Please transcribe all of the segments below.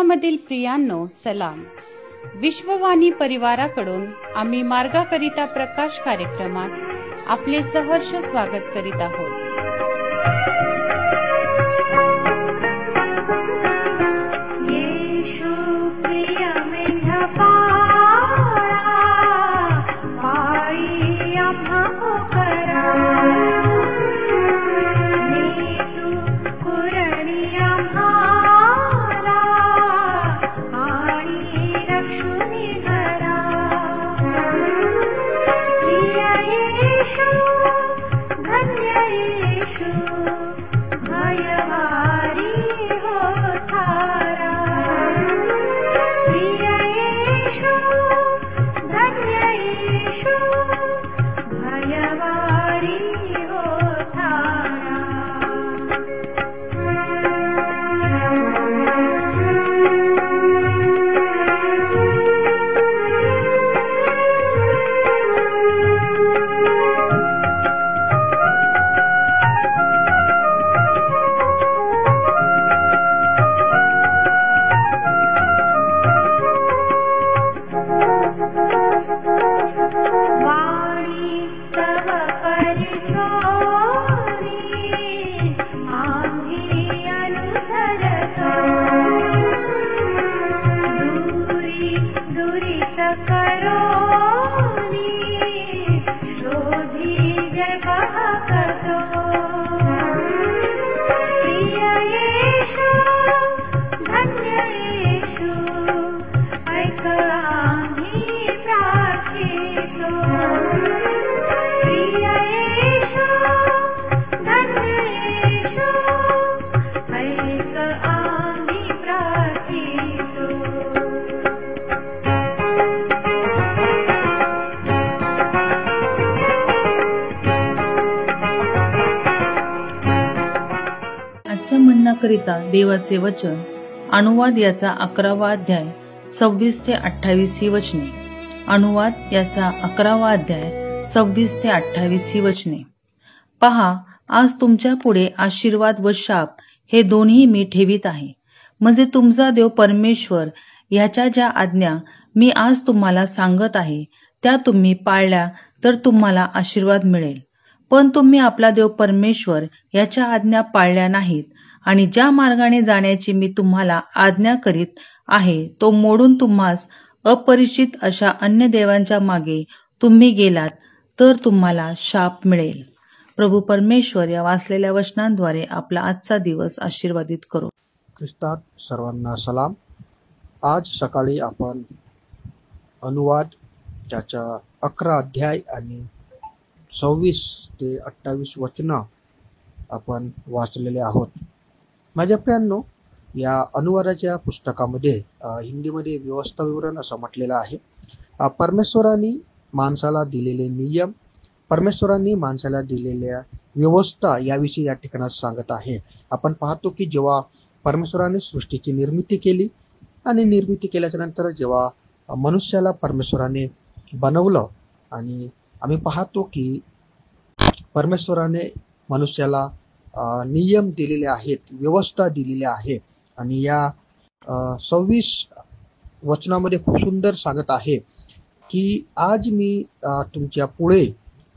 ख्रिस्तामधील प्रियांनो, सलाम. विश्ववाणी परिवाराकडून आम्ही मार्गाकरिता प्रकाश कार्यक्रमात आपले सहर्ष स्वागत करीत आहोत. करिता देवाचे वचन अनुवाद याचा 11वा अध्याय 26 ते 28 ही वचने. अनुवाद याचा 11वा अध्याय 26 ते 28 ही वचने. पहा, आज तुमच्या पुढे आशीर्वाद व शाप हे दोन्ही मी ठेवीत आहे. म्हणजे तुमचा देव परमेश्वर ह्याच्या ज्या आज्ञा मी आज तुम्हाला सांगत आहे त्या तुम्ही पाळल्या तर तुम्हाला आशीर्वाद मिळेल. पण तुम्ही आपला देव परमेश्वर याच्या आज्ञा पाळल्या नाहीत आणि ज्या मार्गाने जाण्याची मी तुम्हाला आज्ञा करीत आहे तो मोडून तुम्हास अपरिचित अशा अन्य देवांच्या मागे तुम्ही गेलात तर तुम्हाला शाप मिळेल. प्रभू परमेश्वर या वाचलेल्या वचनांद्वारे आपला आजचा दिवस आशीर्वादित करो. ख्रिस्तात सर्वांना सलाम. आज सकाळी आपण अनुवाद त्याचा 11 अध्याय आणि 26 ते 28 वचनं आपण वाचलेले आहोत. माझ्या प्रियांनो, या अनुवादाच्या पुस्तकामध्ये हिंदीमध्ये व्यवस्था विवरण असं म्हटलेलं आहे. परमेश्वरांनी माणसाला दिलेले नियम, परमेश्वरांनी माणसाला दिलेल्या व्यवस्था याविषयी या ठिकाणात सांगत आहे. आपण पाहतो की जेव्हा परमेश्वराने सृष्टीची निर्मिती केली आणि निर्मिती केल्याच्या नंतर जेव्हा मनुष्याला परमेश्वराने बनवलं आणि आम्ही पाहतो की परमेश्वराने मनुष्याला नियम दिलेले आहेत, व्यवस्था दिलेली आहे. आणि या 26 वचनामध्ये खूप सुंदर सांगत आहे की आज मी तुमच्या पुढे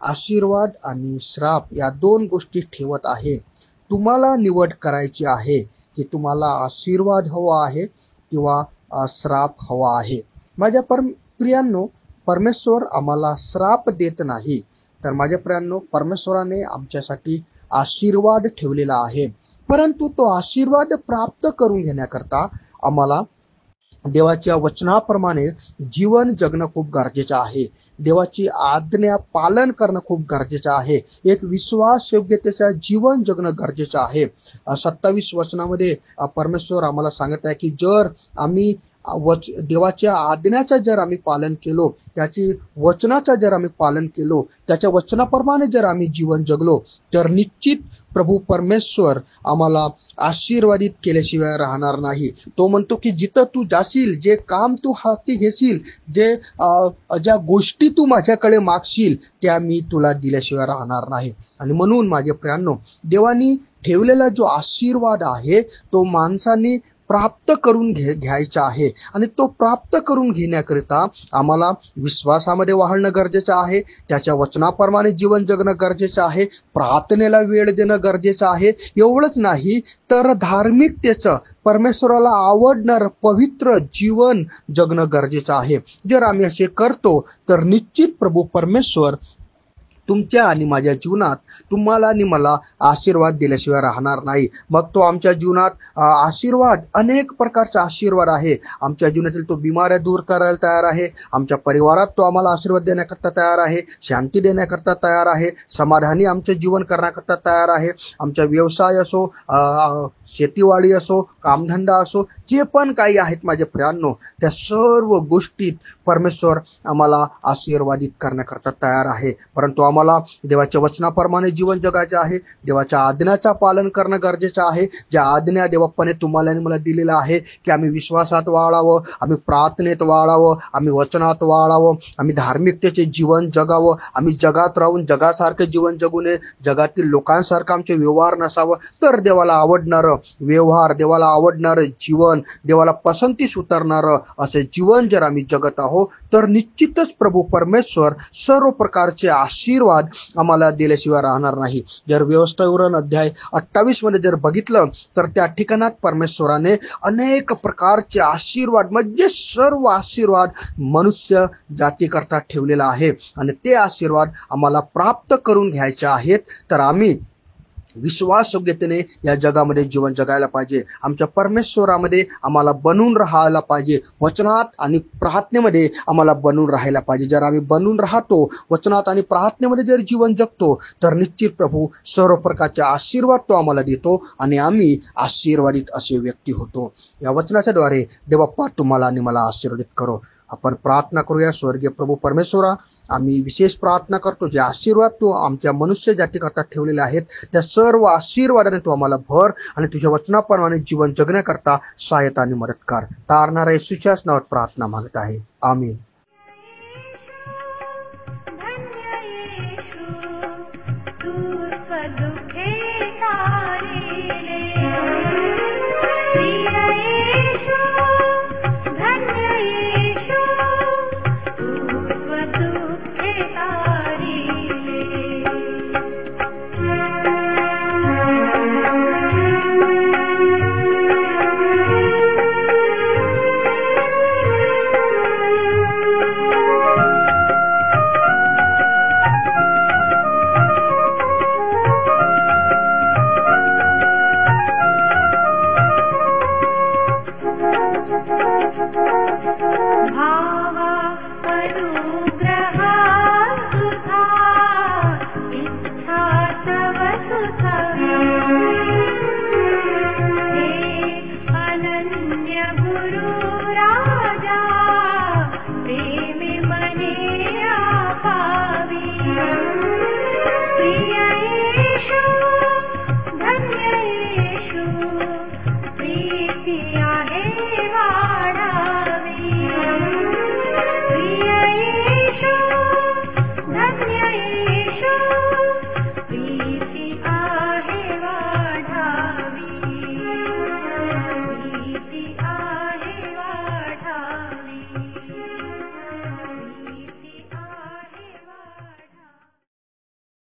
आशीर्वाद आणि श्राप या 2 गोष्टी ठेवत आहे. तुम्हाला निवड करायची आहे की तुम्हाला आशीर्वाद हवा आहे किंवा श्राप हवा आहे. माझ्या प्रियांनो, परमेश्वर आम्हाला श्राप देत नाही, तर माझ्या प्रियांनो परमेश्वराने आमच्यासाठी आशीर्वाद ठेवलेला आहे. परंतु तो आशीर्वाद प्राप्त करून घेण्याकरता आम्हाला देवाच्या वचनाप्रमाणे जीवन जगणं खूप गरजेचं आहे. देवाची आज्ञा पालन करणं खूप गरजेचं आहे. एक विश्वासयोग्यतेचं जीवन जगणं गरजेचं आहे. 27 वचनामध्ये परमेश्वर आम्हाला सांगत आहे की जर आम्ही देवाच्या आज्ञाचं जर आम्ही पालन केलो, त्याची वचनाचं जर आम्ही पालन केलो, त्याच्या वचनाप्रमाणे जर आम्ही जीवन जगलो तर निश्चित प्रभू परमेश्वर आम्हाला आशीर्वादित केल्याशिवाय राहणार नाही. तो म्हणतो की जिथं तू जाशील, जे काम तू हाती घेशील, ज्या गोष्टी तू माझ्याकडे मागशील त्या मी तुला दिल्याशिवाय राहणार नाही. आणि म्हणून माझे प्रियांनो, देवानी ठेवलेला जो आशीर्वाद आहे तो माणसांनी प्राप्त करून घ्यायचा आहे. आणि तो प्राप्त करून घेण्याकरिता आम्हाला विश्वासामध्ये वाढणं गरजेचं आहे, त्याच्या वचनाप्रमाणे जीवन जगणं गरजेचं आहे, प्रार्थनेला वेळ देणं गरजेचं आहे. एवढंच नाही तर धार्मिकतेचं, परमेश्वराला आवडणारं पवित्र जीवन जगणं गरजेचं आहे. जर आम्ही असे करतो तर निश्चित प्रभू परमेश्वर तुमच्या आणि माझ्या जीवनात तुम्हाला आणि मला आशीर्वाद दिल्याशिवाय राहणार नाही. मग तो आमच्या जीवनात आशीर्वाद, अनेक प्रकारचे आशीर्वाद आहे. आमच्या जीवनातील तो बिमाऱ्या दूर करायला तयार आहे, आमच्या परिवारात तो आम्हाला आशीर्वाद देण्याकरता तयार आहे, शांती देण्याकरता तयार आहे, समाधानी आमचे जीवन करण्याकरता तयार आहे. आमचा व्यवसाय असो, शेतीवाडी असो, कामधंदा असो, जे पण काही आहेत माझे प्रियांनो, त्या सर्व गोष्टीत परमेश्वर आम्हाला आशीर्वादित करण्याकरता तयार आहे. परंतु आम्हाला देवाच्या वचनाप्रमाणे जीवन जगायचे आहे, देवाच्या आज्ञाचं पालन करणं गरजेचं आहे. ज्या आज्ञा देवाप्पाने तुम्हाला आणि मला दिलेला आहे की आम्ही विश्वासात वाढावं, आम्ही प्रार्थनेत वाढावं, आम्ही वचनात वाढावं, आम्ही धार्मिकतेचे जीवन जगावं, आम्ही जगात राहून जगासारखे जीवन जगू नये, जगातील लोकांसारखं आमचे व्यवहार नसावं. तर देवाला आवडणारं व्यवहार, देवाला आवडणारं जीवन, देवाला पसंतीस उतरणारं असे जीवन जर आम्ही जगत आहोत तर निश्चितच प्रभू परमेश्वर सर्व प्रकारचे आशीर्वाद आम्हाला दिल्याशिवाय राहणार नाही. जर व्यवस्थाविवरण अध्याय 28 मध्ये जर बघितलं तर त्या ठिकाणात परमेश्वराने अनेक प्रकारचे आशीर्वाद, म्हणजे सर्व आशीर्वाद मनुष्य जातीकरता ठेवलेला आहे. आणि ते आशीर्वाद आम्हाला प्राप्त करून घ्यायचे आहेत. तर आम्ही विश्वासयोग्यतेने या जगामध्ये जीवन जगायला पाहिजे. आमच्या परमेश्वरामध्ये आम्हाला बनून राहायला पाहिजे, वचनात आणि प्रार्थनेमध्ये आम्हाला बनून राहायला पाहिजे. जर आम्ही बनून राहतो, वचनात आणि प्रार्थनेमध्ये जर जीवन जगतो तर निश्चित प्रभू सर्व प्रकारचे आशीर्वाद तो आम्हाला देतो आणि आम्ही आशीर्वादित असे व्यक्ती होतो. या वचनाच्या द्वारे देवबाप्पा तुम्हाला आणि मला आशीर्वादित करो. आपण प्रार्थना करूया. स्वर्गीय प्रभू परमेश्वरा, आम्ही विशेष प्रार्थना करतो, जे आशीर्वाद तू आमच्या मनुष्य जातीकरता ठेवलेले आहेत त्या सर्व आशीर्वादाने तू आम्हाला भर आणि तुझ्या वचनाप्रमाणे जीवन जगण्याकरता सहायता आणि मदत कर. तारणाऱ्या येशूच्याच नावात प्रार्थना मागत आहे. आमीन.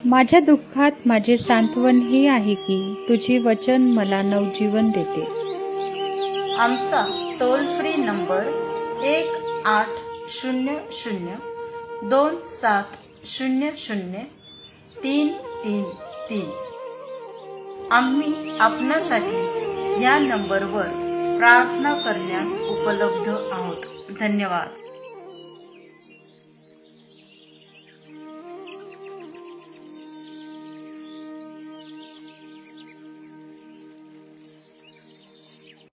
माझ्या दुःखात माझे सांत्वन हे आहे की तुझे वचन मला नवजीवन देते. आमचा टोल फ्री नंबर 1-800-2700-333. आम्ही आपणासाठी या नंबरवर प्रार्थना करण्यास उपलब्ध आहोत. धन्यवाद.